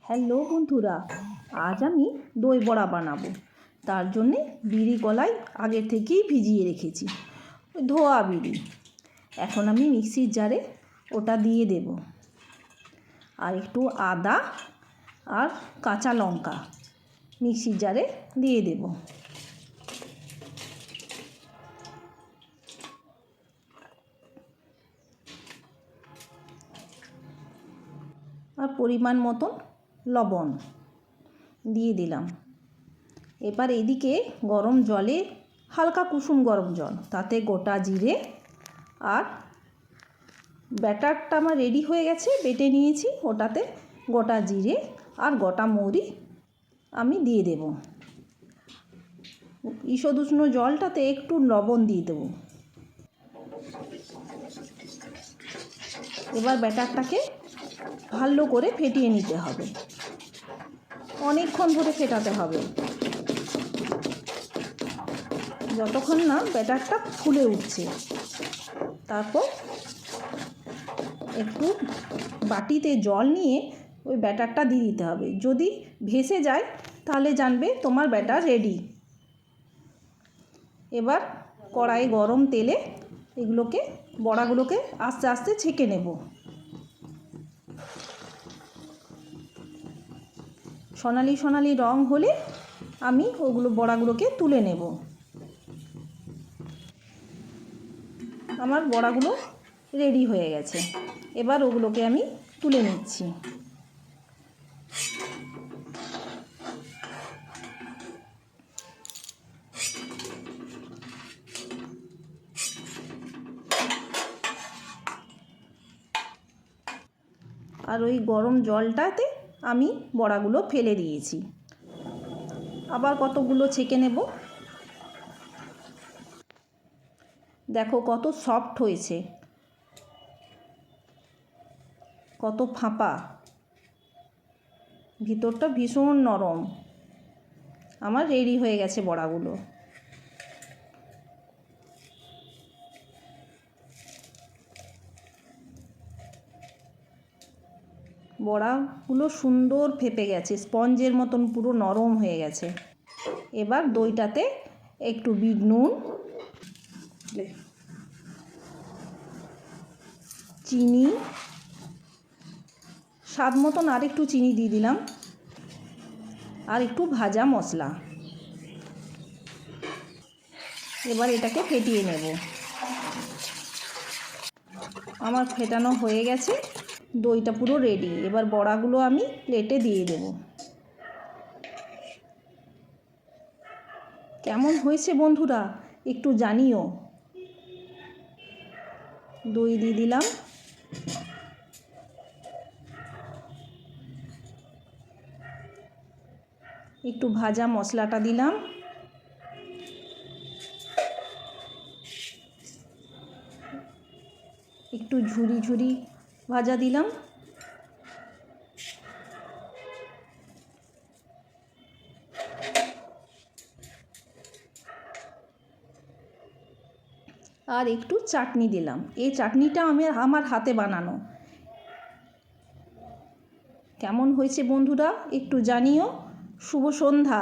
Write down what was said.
Hello বন্ধুরা, আজ আমি দই বড়া বানাবো। তার জন্যে বিরি কলাই আগে থেকেই ভিজিয়ে রেখেছি, ধোয়া বিরি। এখন আমি মিক্সির জারে ওটা দিয়ে দেব, আর একটু আদা আর কাঁচা লঙ্কা মিক্সির জারে দিয়ে দেব। আর পরিমাণ মতন লবণ দিয়ে দিলাম। এবার এদিকে গরম জলে, হালকা কুসুম গরম জল, তাতে গোটা জিরে আর ব্যাটারটা আমার রেডি হয়ে গেছে, বেটে নিয়েছি। ওটাতে গোটা জিরে আর গোটা মৌরি আমি দিয়ে দেব। ঈষৎ উষ্ণ জলটাতে একটু লবণ দিয়ে দেব। এবার ব্যাটারটাকে ভালো করে ফেটিয়ে নিতে হবে, অনেকক্ষণ ধরে ফেটাতে হবে, যতক্ষণ না ব্যাটারটা ফুলে উঠছে। তারপর একটু বাটিতে জল নিয়ে ওই ব্যাটারটা দিয়ে দিতে হবে। যদি ভেসে যায় তাহলে জানবে তোমার ব্যাটার রেডি। এবার কড়াই গরম তেলে এগুলোকে, বড়াগুলোকে আস্তে আস্তে ছেঁকে নেব। সোনালি সোনালি রং হলে আমি ওগুলো বড়াগুলোকে তুলে নেব। আমার বড়াগুলো রেডি হয়ে গেছে, এবার ওগুলোকে আমি তুলে নিচ্ছি। আর ওই গরম জলটাতে আমি বড়াগুলো ফেলে দিয়েছি। আবার কতগুলো ছেঁকে নেব। দেখো কত সফট হয়েছে, কত ফাঁপা, ভিতরটা ভীষণ নরম। আমার রেডি হয়ে গেছে বড়াগুলো। বড়াগুলো সুন্দর ফেপে গেছে, স্পঞ্জের মতন পুরো নরম হয়ে গেছে। এবার দইটাতে একটু বিট নুন, চিনি, স্বাদ মতন আর একটু চিনি দিয়ে দিলাম, আর একটু ভাজা মশলা। এবার এটাকে ফেটিয়ে নেব। আমার ফেটানো হয়ে গেছে, দইটা পুরো রেডি। এবার বড়াগুলো আমি প্লেটে দিয়ে দেব। কেমন হয়েছে বন্ধুরা একটু জানিও। দই দিয়ে দিলাম, একটু ভাজা মশলাটা দিলাম, একটু ঝুরি ঝুরি ভাজা দিলাম, আর একটু চাটনি দিলাম। এই চাটনিটা আমার হাতে বানানো। কেমন হয়েছে বন্ধুরা একটু জানিও। শুভ সন্ধ্যা।